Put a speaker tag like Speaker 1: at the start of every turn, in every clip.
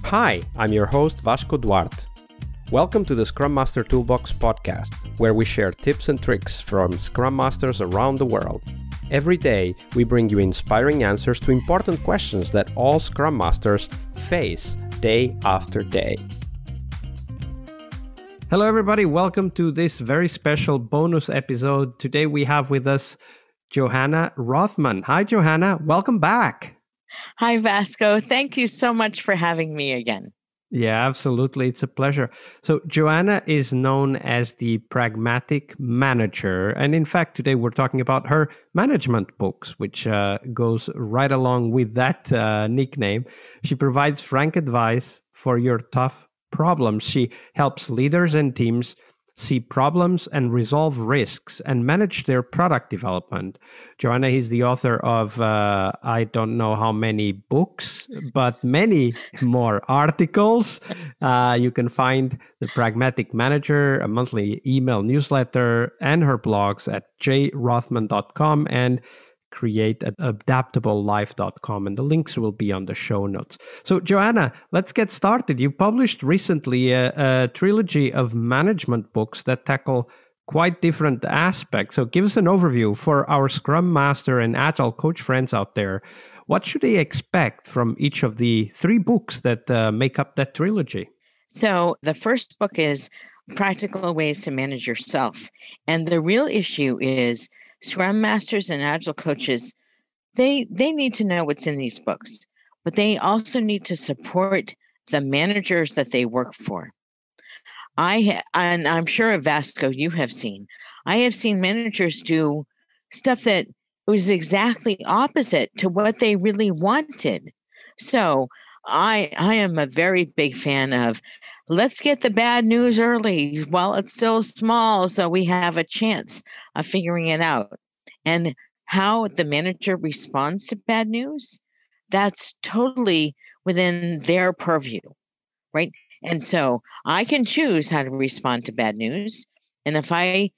Speaker 1: Hi, I'm your host Vasco Duarte. Welcome to the Scrum Master Toolbox podcast, where we share tips and tricks from Scrum Masters around the world. Every day, we bring you inspiring answers to important questions that all Scrum Masters face day after day. Hello everybody, welcome to this very special bonus episode. Today we have with us Johanna Rothman. Hi Johanna, welcome back.
Speaker 2: Hi, Vasco. Thank you so much for having me again.
Speaker 1: Yeah, absolutely. It's a pleasure. So Johanna is known as the Pragmatic Manager. And in fact, today we're talking about her management books, which goes right along with that nickname. She provides frank advice for your tough problems. She helps leaders and teams see problems and resolve risks and manage their product development. Johanna is the author of, I don't know how many books, but many more articles. You can find the Pragmatic Manager, a monthly email newsletter, and her blogs at jrothman.com and createadaptablelife.com, and the links will be on the show notes. So Johanna, let's get started. You published recently a trilogy of management books that tackle quite different aspects. So give us an overview for our Scrum Master and Agile coach friends out there. What should they expect from each of the three books that make up that trilogy?
Speaker 2: So the first book is Practical Ways to Manage Yourself. And the real issue is Scrum Masters and Agile coaches, they need to know what's in these books, but they also need to support the managers that they work for. And I'm sure, Vasco, you have seen. I have seen managers do stuff that was exactly opposite to what they really wanted. So I am a very big fan of let's get the bad news early while it's still small so we have a chance of figuring it out. And how the manager responds to bad news, that's totally within their purview, right? And so I can choose how to respond to bad news. And if I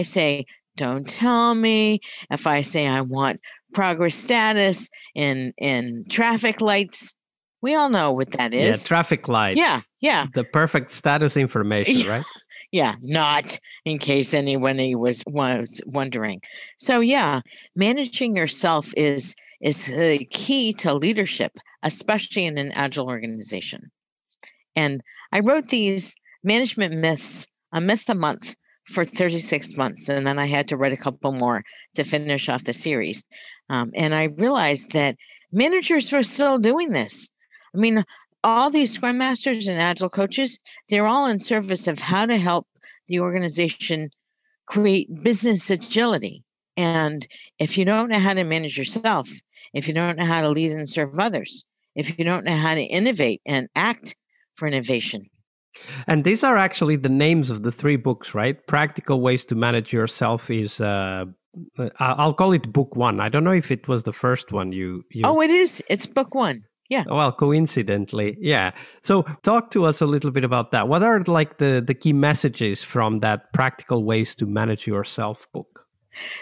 Speaker 2: say, don't tell me, if I say I want progress status in traffic lights, we all know what that is.
Speaker 1: Yeah, traffic lights.
Speaker 2: Yeah.
Speaker 1: The perfect status information, right?
Speaker 2: Yeah, not in case anyone was wondering. So yeah, managing yourself is the key to leadership, especially in an agile organization. And I wrote these management myths, a myth a month for 36 months. And then I had to write a couple more to finish off the series. And I realized that managers were still doing this. I mean, all these Scrum Masters and Agile coaches, they're all in service of how to help the organization create business agility. And if you don't know how to manage yourself, if you don't know how to lead and serve others, if you don't know how to innovate and act for innovation.
Speaker 1: And these are actually the names of the three books, right? Practical Ways to Manage Yourself is, I'll call it book one. I don't know if it was the first one you...
Speaker 2: Oh, it is. It's book one. Yeah.
Speaker 1: Well, coincidentally, yeah. So talk to us a little bit about that. What are like the key messages from that Practical Ways to Manage Yourself book?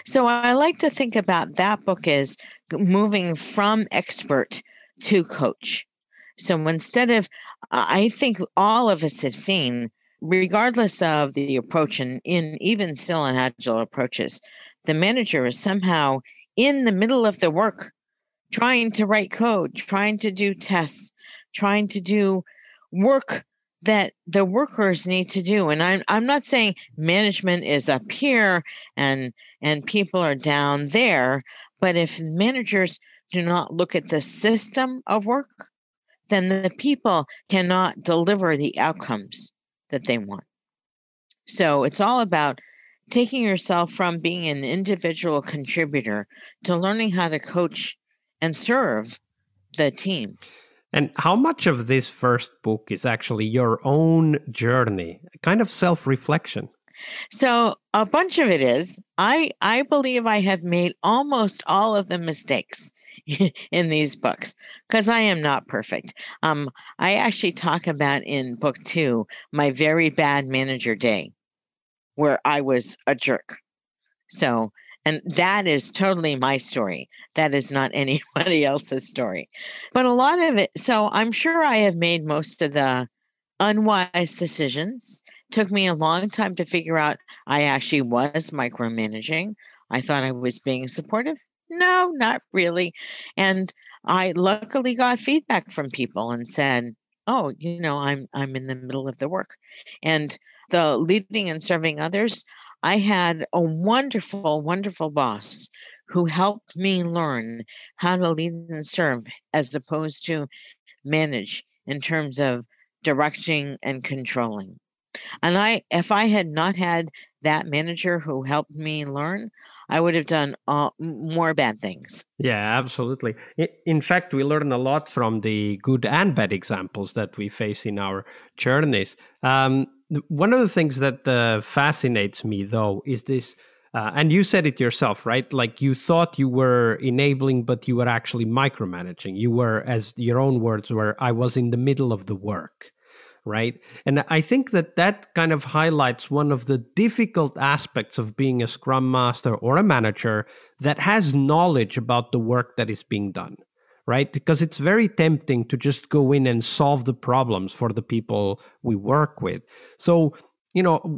Speaker 2: So I like to think about that book as moving from expert to coach. So instead of, I think all of us have seen, regardless of the approach and even still in agile approaches, the manager is somehow in the middle of the work, trying to write code, trying to do tests, trying to do work that the workers need to do. And I'm not saying management is up here and people are down there, but if managers do not look at the system of work, then the people cannot deliver the outcomes that they want. So it's all about taking yourself from being an individual contributor to learning how to coach and serve the team.
Speaker 1: And how much of this first book is actually your own journey, kind of self-reflection?
Speaker 2: So a bunch of it is. I believe I have made almost all of the mistakes in these books because I am not perfect. I actually talk about in book 2 my very bad manager day, where I was a jerk. So And that is totally my story. That is not anybody else's story. But a lot of it, so I'm sure I have made most of the unwise decisions. Took me a long time to figure out I actually was micromanaging. I thought I was being supportive. No, not really. And I luckily got feedback from people and said, "Oh, I'm in the middle of the work." And the leading and serving others, I had a wonderful, wonderful boss who helped me learn how to lead and serve as opposed to manage in terms of directing and controlling. And if I had not had that manager who helped me learn, I would have done more bad things.
Speaker 1: Yeah, absolutely. In fact, we learn a lot from the good and bad examples that we face in our journeys. One of the things that fascinates me, though, is this. And you said it yourself, right? Like you thought you were enabling, but you were actually micromanaging. You were, as your own words were, I was in the middle of the work, right? And I think that kind of highlights one of the difficult aspects of being a scrum master or a manager that has knowledge about the work that is being done, right? Because it's very tempting to just go in and solve the problems for the people we work with. So,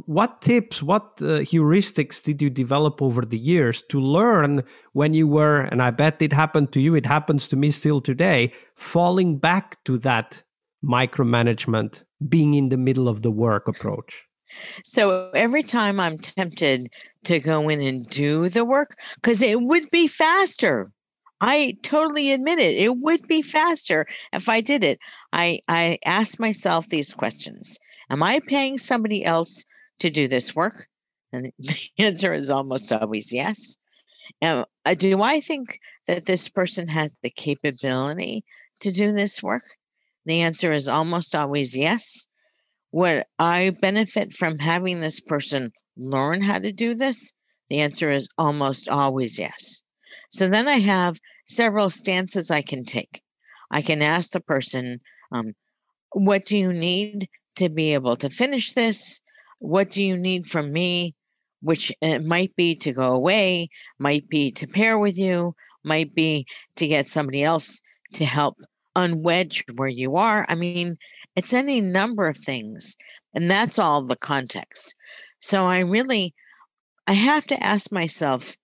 Speaker 1: what tips, what heuristics did you develop over the years to learn when you were, and I bet it happened to you, it happens to me still today, falling back to that micromanagement, being in the middle of the work approach?
Speaker 2: So every time I'm tempted to go in and do the work, because it would be faster. I totally admit it. It would be faster if I did it. I ask myself these questions. Am I paying somebody else to do this work? And the answer is almost always yes. Do I think that this person has the capability to do this work? The answer is almost always yes. Would I benefit from having this person learn how to do this? The answer is almost always yes. So then I have several stances I can take. I can ask the person, what do you need to be able to finish this? What do you need from me? Which it might be to go away, might be to pair with you, might be to get somebody else to help unwedge where you are. I mean, it's any number of things. And that's all the context. So I have to ask myself,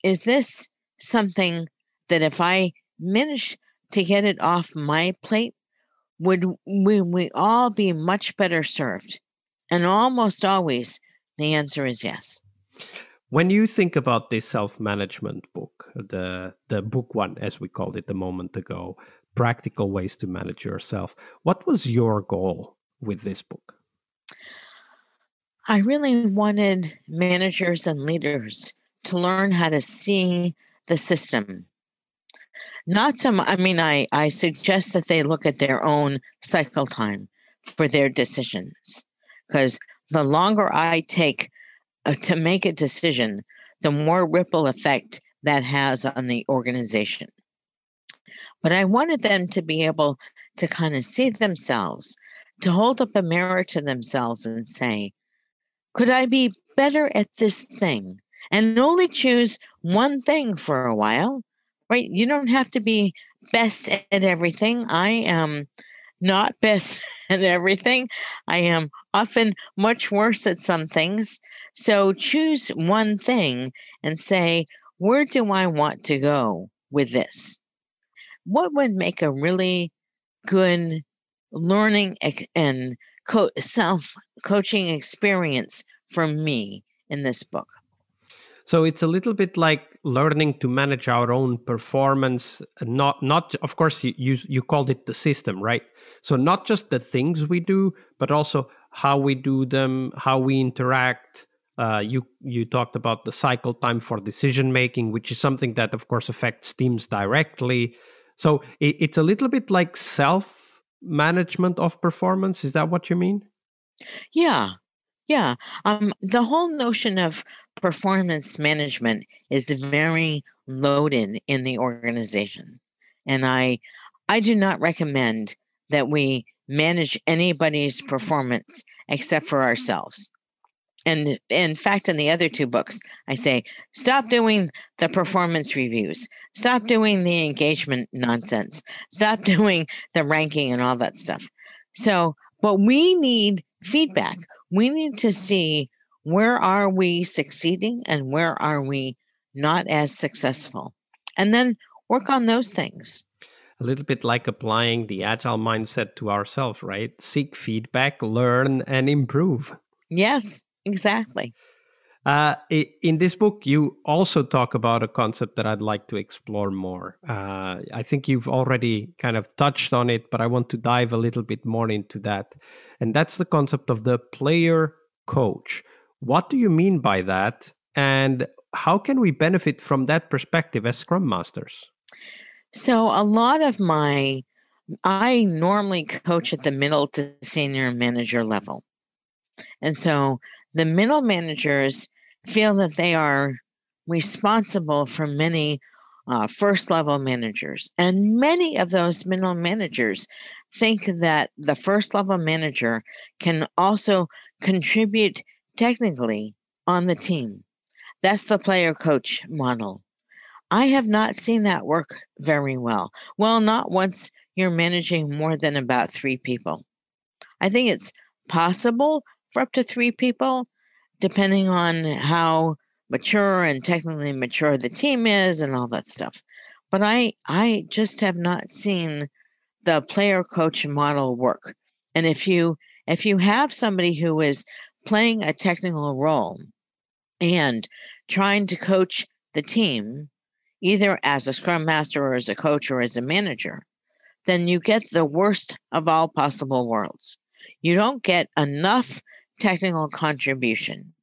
Speaker 2: is this something that if I manage to get it off my plate, would we all be much better served? And almost always the answer is yes.
Speaker 1: When you think about this self-management book, the book one, as we called it a moment ago, Practical Ways to Manage Yourself, what was your goal with this book?
Speaker 2: I really wanted managers and leaders to learn how to see the system. Not so much, I mean, I suggest that they look at their own cycle time for their decisions, because the longer I take to make a decision, the more ripple effect that has on the organization. But I wanted them to be able to kind of see themselves, to hold up a mirror to themselves and say, could I be better at this thing? And only choose one thing for a while, right? You don't have to be best at everything. I am not best at everything. I am often much worse at some things. So choose one thing and say, where do I want to go with this? What would make a really good learning and self-coaching experience for me in this book?
Speaker 1: So it's a little bit like learning to manage our own performance. Not of course you called it the system, right? So not just the things we do, but also how we do them, how we interact. You talked about the cycle time for decision making, which is something that of course affects teams directly. So it's a little bit like self management of performance. Is that what you mean?
Speaker 2: Yeah, yeah. The whole notion of performance management is very loaded in the organization. And I do not recommend that we manage anybody's performance except for ourselves. And in fact, in the other two books, I say, stop doing the performance reviews, stop doing the engagement nonsense, stop doing the ranking and all that stuff. So, but we need feedback. We need to see, where are we succeeding and where are we not as successful? And then work on those things.
Speaker 1: A little bit like applying the agile mindset to ourselves, right? Seek feedback, learn, and improve.
Speaker 2: Yes, exactly.
Speaker 1: In this book, you also talk about a concept that I'd like to explore more. I think you've already kind of touched on it, but I want to dive a little bit more into that. And that's the concept of the player coach. What do you mean by that? And how can we benefit from that perspective as Scrum Masters?
Speaker 2: So I normally coach at the middle to senior manager level. And so the middle managers feel that they are responsible for many first level managers. And many of those middle managers think that the first level manager can also contribute technically on the team. That's the player coach model. I have not seen that work very well. Well, not once you're managing more than about 3 people. I think it's possible for up to 3 people, depending on how mature and technically mature the team is and all that stuff. But I just have not seen the player coach model work. And if you have somebody who is playing a technical role and trying to coach the team, either as a scrum master or as a coach or as a manager, then you get the worst of all possible worlds. You don't get enough technical contribution,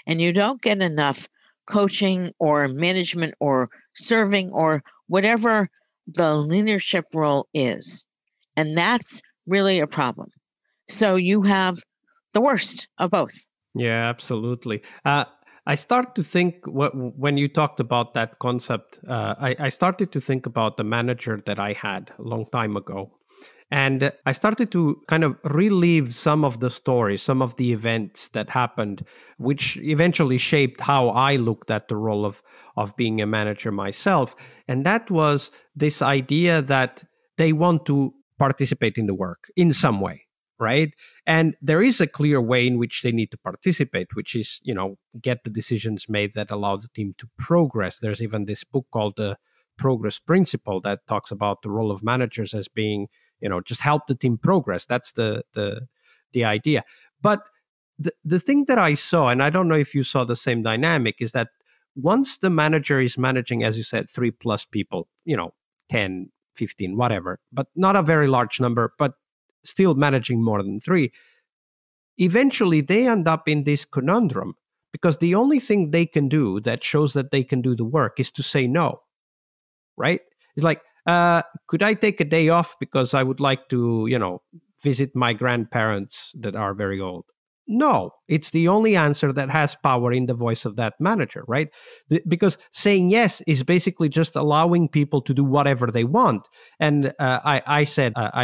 Speaker 2: and you don't get enough coaching or management or serving or whatever the leadership role is. And that's really a problem. So you have the worst of both.
Speaker 1: Yeah, absolutely. I start to think when you talked about that concept, I started to think about the manager that I had a long time ago. And I started to kind of relive some of the stories, some of the events that happened, which eventually shaped how I looked at the role of being a manager myself. And that was this idea that they want to participate in the work in some way, right? And there is a clear way in which they need to participate, which is, get the decisions made that allow the team to progress. There's even this book called The Progress Principle that talks about the role of managers as being, just help the team progress. That's the idea. But the thing that I saw, and I don't know if you saw the same dynamic, is that once the manager is managing, as you said, 3+ people, 10, 15, whatever, but not a very large number, but still managing more than 3, eventually they end up in this conundrum, because the only thing they can do that shows that they can do the work is to say no, right? It's like, could I take a day off because I would like to, visit my grandparents that are very old? No, it's the only answer that has power in the voice of that manager, right? Because saying yes is basically just allowing people to do whatever they want. And I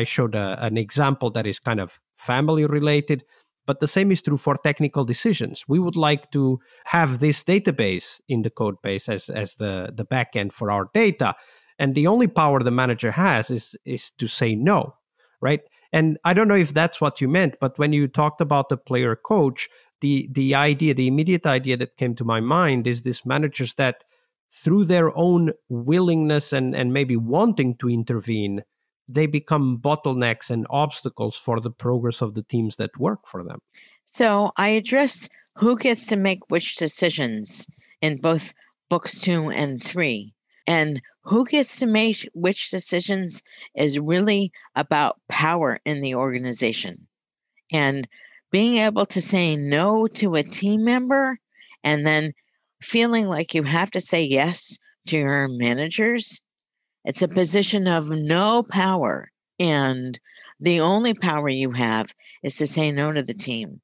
Speaker 1: showed an example that is kind of family related, but the same is true for technical decisions. We would like to have this database in the code base as the backend for our data. And the only power the manager has is to say no, right? And I don't know if that's what you meant, but when you talked about the player coach, the immediate idea that came to my mind is this managers that through their own willingness and maybe wanting to intervene, they become bottlenecks and obstacles for the progress of the teams that work for them.
Speaker 2: So I address who gets to make which decisions in both books 2 and 3. And who gets to make which decisions is really about power in the organization. And being able to say no to a team member and then feeling like you have to say yes to your managers, it's a position of no power. And the only power you have is to say no to the team.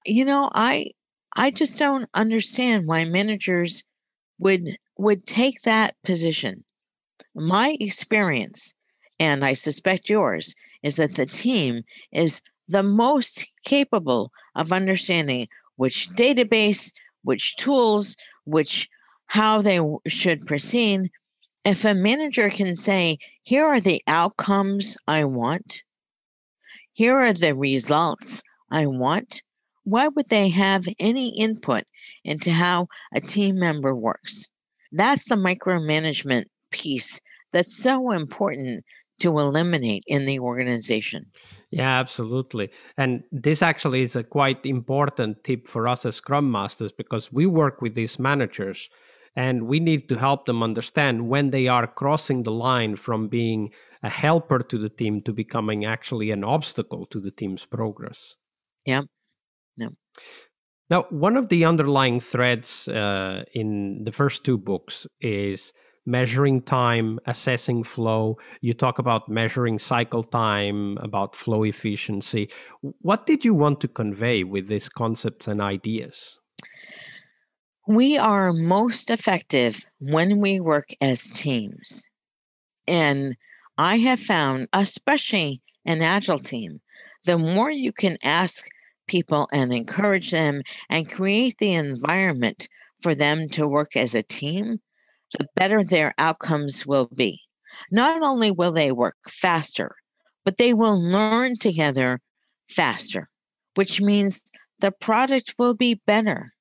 Speaker 2: I just don't understand why managers would take that position. My experience, and I suspect yours, is that the team is the most capable of understanding which database, which tools, how they should proceed. If a manager can say, here are the outcomes I want, here are the results I want, why would they have any input into how a team member works? That's the micromanagement piece that's so important to eliminate in the organization.
Speaker 1: Yeah, absolutely. And this actually is a quite important tip for us as Scrum Masters because we work with these managers and we need to help them understand when they are crossing the line from being a helper to the team to becoming actually an obstacle to the team's progress.
Speaker 2: Yeah. No.
Speaker 1: Now, one of the underlying threads in the first two books is measuring time, assessing flow. You talk about measuring cycle time, about flow efficiency. What did you want to convey with these concepts and ideas?
Speaker 2: We are most effective when we work as teams. And I have found, especially an agile team, the more you can ask people and encourage them and create the environment for them to work as a team, the better their outcomes will be. Not only will they work faster, but they will learn together faster, which means the product will be better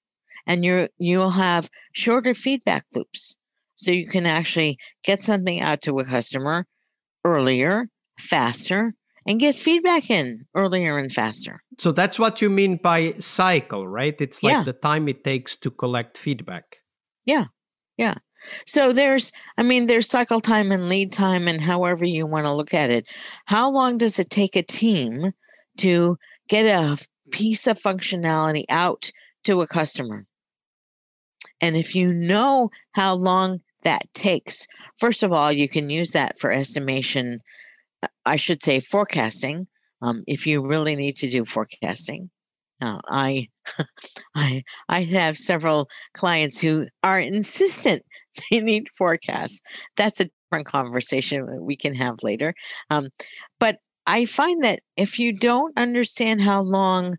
Speaker 2: and you'll have shorter feedback loops. So you can actually get something out to a customer earlier, faster, and get feedback in earlier and faster.
Speaker 1: So that's what you mean by cycle, right? It's like
Speaker 2: Yeah.
Speaker 1: the time it takes to collect feedback.
Speaker 2: Yeah. Yeah. So there's cycle time and lead time and however you want to look at it. How long does it take a team to get a piece of functionality out to a customer? And if you know how long that takes, first of all, you can use that for estimation, I should say forecasting, if you really need to do forecasting. I have several clients who are insistent they need forecasts. That's a different conversation that we can have later. But I find that if you don't understand how long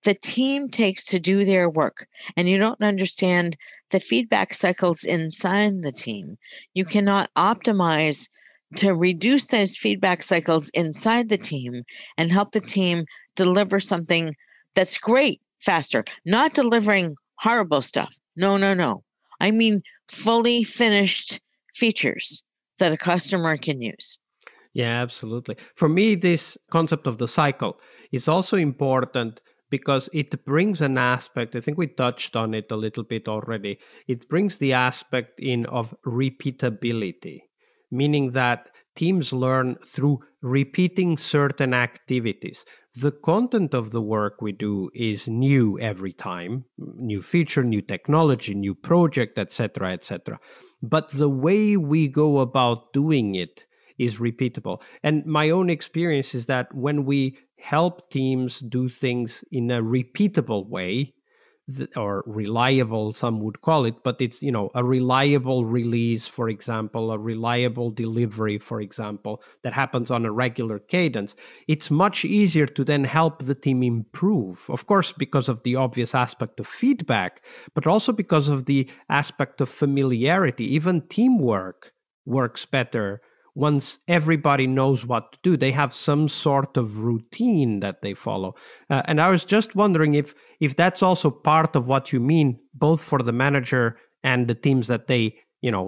Speaker 2: the team takes to do their work and you don't understand the feedback cycles inside the team, you cannot optimize to reduce those feedback cycles inside the team and help the team deliver something that's great faster, not delivering horrible stuff. No. I mean, fully finished features that a customer can use.
Speaker 1: Yeah, absolutely. For me, this concept of the cycle is also important because it brings an aspect, I think we touched on it a little bit already. It brings the aspect in of repeatability, meaning that teams learn through repeating certain activities. The content of the work we do is new every time, new feature, new technology, new project, etc., etc. But the way we go about doing it is repeatable. And my own experience is that when we help teams do things in a repeatable way, or reliable, some would call it, but it's, a reliable release, for example, a reliable delivery, for example, that happens on a regular cadence, it's much easier to then help the team improve. Of course, because of the obvious aspect of feedback, but also because of the aspect of familiarity. Even teamwork works better once everybody knows what to do. They have some sort of routine that they follow. And I was just wondering if that's also part of what you mean, both for the manager and the teams that they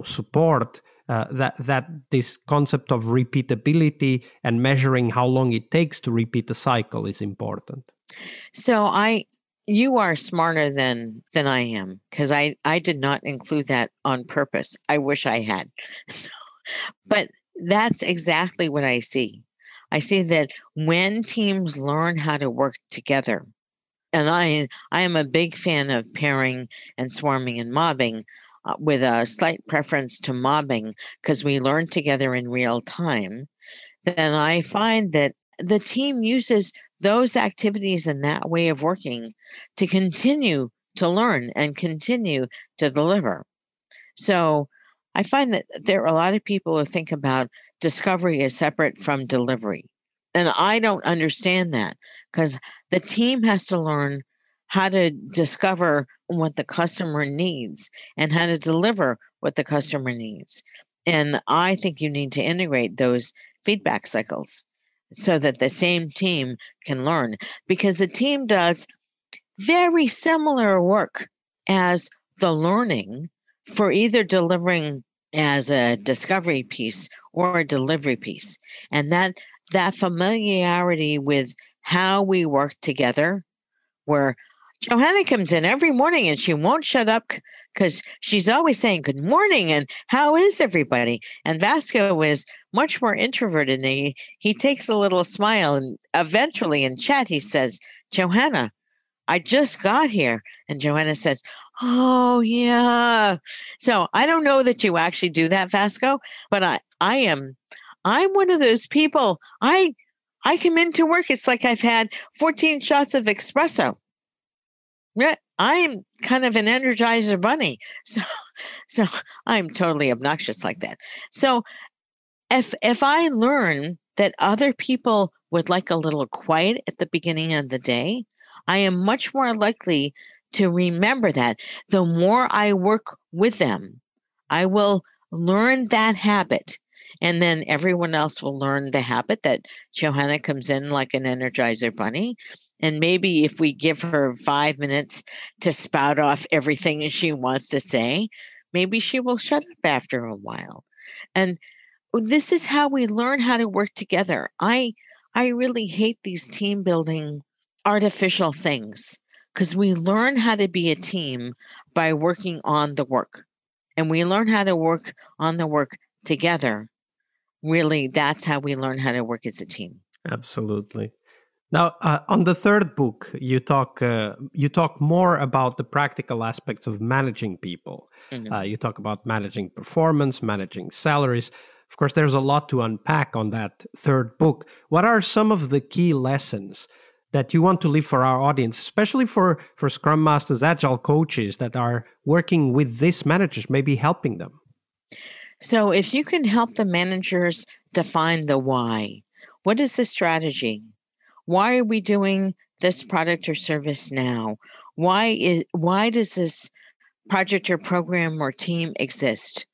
Speaker 1: support, that this concept of repeatability and measuring how long it takes to repeat the cycle is important.
Speaker 2: So you are smarter than I am, because I did not include that on purpose. I wish I had. But that's exactly what I see. I see that when teams learn how to work together, and I am a big fan of pairing and swarming and mobbing, with a slight preference to mobbing because we learn together in real time, then I find that the team uses those activities and that way of working to continue to learn and continue to deliver. So I find that there are a lot of people who think about discovery as separate from delivery. And I don't understand that, because the team has to learn how to discover what the customer needs and how to deliver what the customer needs. And I think you need to integrate those feedback cycles so that the same team can learn, because the team does very similar work as the learning for either delivering as a discovery piece or a delivery piece. And that familiarity with how we work together, where Johanna comes in every morning and she won't shut up because she's always saying good morning and how is everybody? And Vasco is much more introverted, and he takes a little smile, and eventually in chat he says, Johanna, I just got here. And Johanna says, oh yeah. So I don't know that you actually do that, Vasco, but I'm one of those people. I come into work, it's like I've had 14 shots of espresso. I'm kind of an Energizer bunny. So I'm totally obnoxious like that. So if I learn that other people would like a little quiet at the beginning of the day, I am much more likely to remember that. The more I work with them, I will learn that habit. And then everyone else will learn the habit that Johanna comes in like an Energizer bunny. And maybe if we give her 5 minutes to spout off everything she wants to say, maybe she will shut up after a while. And this is how we learn how to work together. I really hate these team building artificial things, because we learn how to be a team by working on the work. And we learn how to work on the work together. Really, that's how we learn how to work as a team.
Speaker 1: Absolutely. Now, on the third book, you talk more about the practical aspects of managing people.
Speaker 2: Mm-hmm.
Speaker 1: You talk about managing performance, managing salaries. Of course, there's a lot to unpack on that third book. What are some of the key lessons that you want to leave for our audience, especially for Scrum Masters, Agile coaches that are working with these managers, maybe helping them?
Speaker 2: So if you can help the managers define the why, what is the strategy? Why are we doing this product or service now? Why does this project or program or team exist?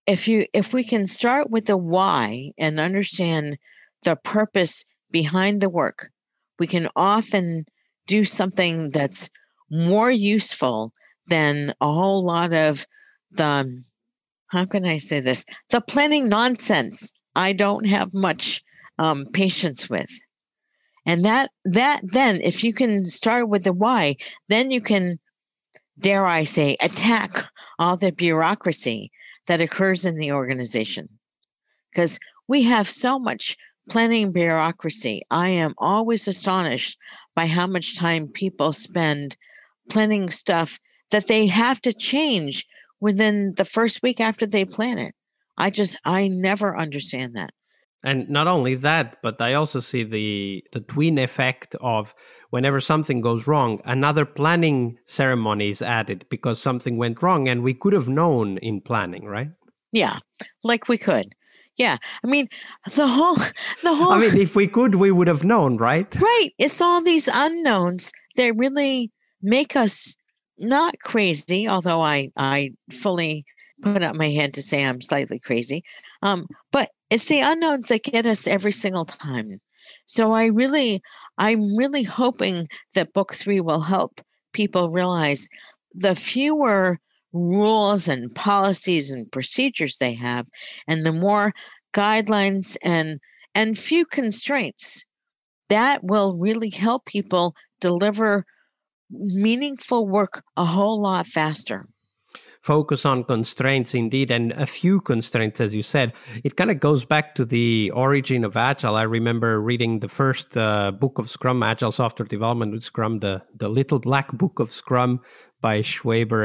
Speaker 2: If we can start with the why and understand the purpose behind the work, we can often do something that's more useful than a whole lot of the, how can I say this, the planning nonsense I don't have much patience with. And that then, if you can start with the why, then you can, dare I say, attack all the bureaucracy that occurs in the organization. Because we have so much planning bureaucracy. I am always astonished by how much time people spend planning stuff that they have to change within the first week after they plan it. I never understand that.
Speaker 1: And not only that, but I also see the twin effect of whenever something goes wrong, another planning ceremony is added because something went wrong and we could have known in planning, right?
Speaker 2: Yeah, like we could. Yeah, I mean, the whole.
Speaker 1: I mean, if we could, we would have known, right?
Speaker 2: Right. It's all these unknowns that really make us not crazy, although I fully put up my hand to say I'm slightly crazy. But it's the unknowns that get us every single time. So I'm really hoping that book 3 will help people realize the fewer rules and policies and procedures they have, and the more guidelines and few constraints, that will really help people deliver meaningful work a whole lot faster.
Speaker 1: Focus on constraints indeed, and a few constraints, as you said. It kind of goes back to the origin of Agile. I remember reading the first book of Scrum, Agile Software Development with Scrum, the Little Black Book of Scrum by Schwaber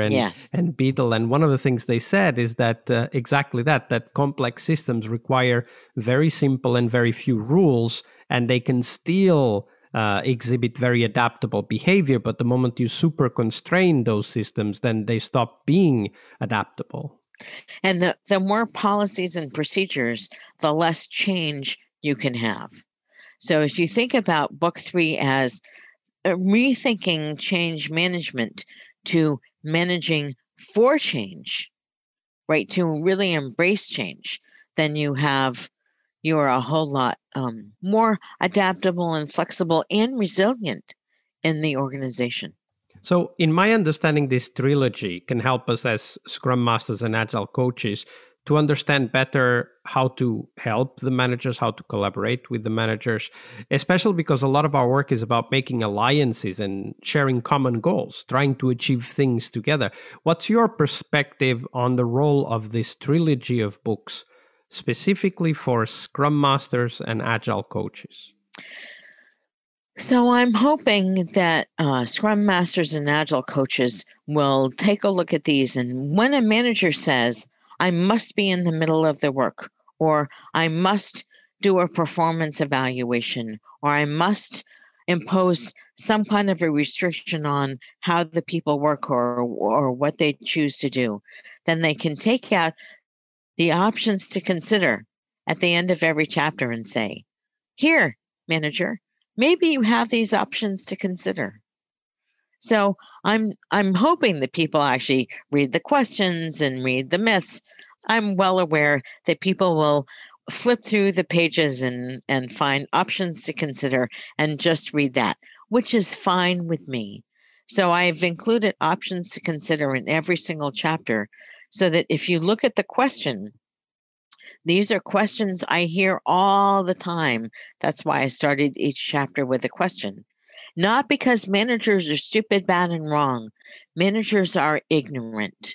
Speaker 1: and Beadle. And one of the things they said is that exactly that complex systems require very simple and very few rules, and they can still exhibit very adaptable behavior. But the moment you super constrain those systems, then they stop being adaptable.
Speaker 2: And the more policies and procedures, the less change you can have. So if you think about book 3 as rethinking change management to managing for change, right? To really embrace change, then you are a whole lot more adaptable and flexible and resilient in the organization.
Speaker 1: So, in my understanding, this trilogy can help us as Scrum Masters and Agile coaches to understand better how to help the managers, how to collaborate with the managers, especially because a lot of our work is about making alliances and sharing common goals, trying to achieve things together. What's your perspective on the role of this trilogy of books, specifically for Scrum Masters and Agile coaches?
Speaker 2: So I'm hoping that Scrum Masters and Agile coaches will take a look at these. And when a manager says, I must be in the middle of the work, or I must do a performance evaluation, or I must impose some kind of a restriction on how the people work or what they choose to do, then they can take out the options to consider at the end of every chapter and say, here, manager, maybe you have these options to consider. So I'm hoping that people actually read the questions and read the myths. I'm well aware that people will flip through the pages and find options to consider and just read that, which is fine with me. So I've included options to consider in every single chapter so that if you look at the question, these are questions I hear all the time. That's why I started each chapter with a question. Not because managers are stupid, bad, and wrong. Managers are ignorant.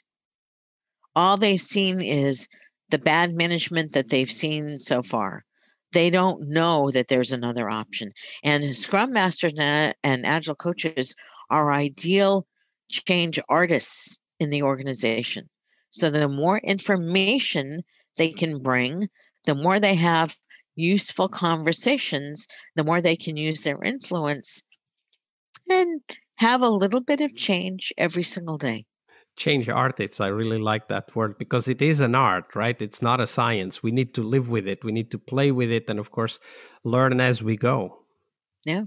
Speaker 2: All they've seen is the bad management that they've seen so far. They don't know that there's another option. And Scrum Masters and Agile coaches are ideal change artists in the organization. So the more information they can bring, the more they have useful conversations, the more they can use their influence and have a little bit of change every single day.
Speaker 1: Change artists, I really like that word because it is an art, right? It's not a science. We need to live with it. We need to play with it and, of course, learn as we go.
Speaker 2: Yeah.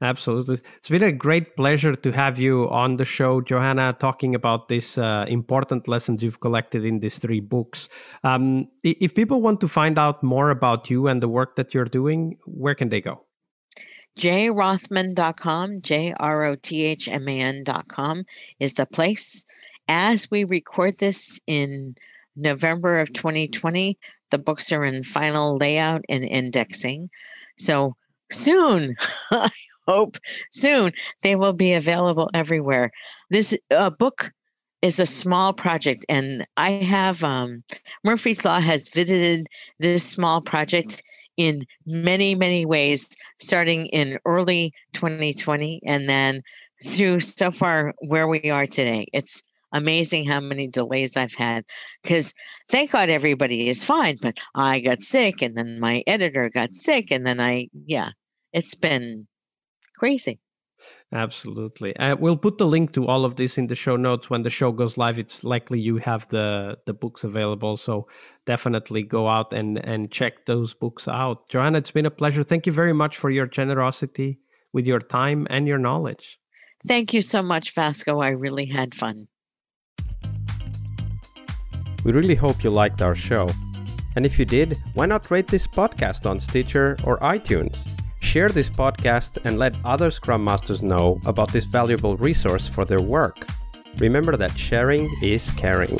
Speaker 1: Absolutely. It's been a great pleasure to have you on the show, Johanna, talking about these important lessons you've collected in these 3 books. If people want to find out more about you and the work that you're doing, where can they go?
Speaker 2: jrothman.com, JROTHMAN.com is the place. As we record this in November of 2020, the books are in final layout and indexing. So soon, I hope soon, they will be available everywhere. This book is a small project, and I have Murphy's Law has visited this small project in many, many ways, starting in early 2020 and then through so far where we are today. It's amazing how many delays I've had because thank God everybody is fine, but I got sick and then my editor got sick and then it's been crazy.
Speaker 1: Absolutely. We'll put the link to all of this in the show notes. When the show goes live, it's likely you have the books available. So definitely go out and check those books out. Johanna, it's been a pleasure. Thank you very much for your generosity with your time and your knowledge.
Speaker 2: Thank you so much, Vasco. I really had fun.
Speaker 1: We really hope you liked our show. And if you did, why not rate this podcast on Stitcher or iTunes? Share this podcast and let other Scrum Masters know about this valuable resource for their work. Remember that sharing is caring.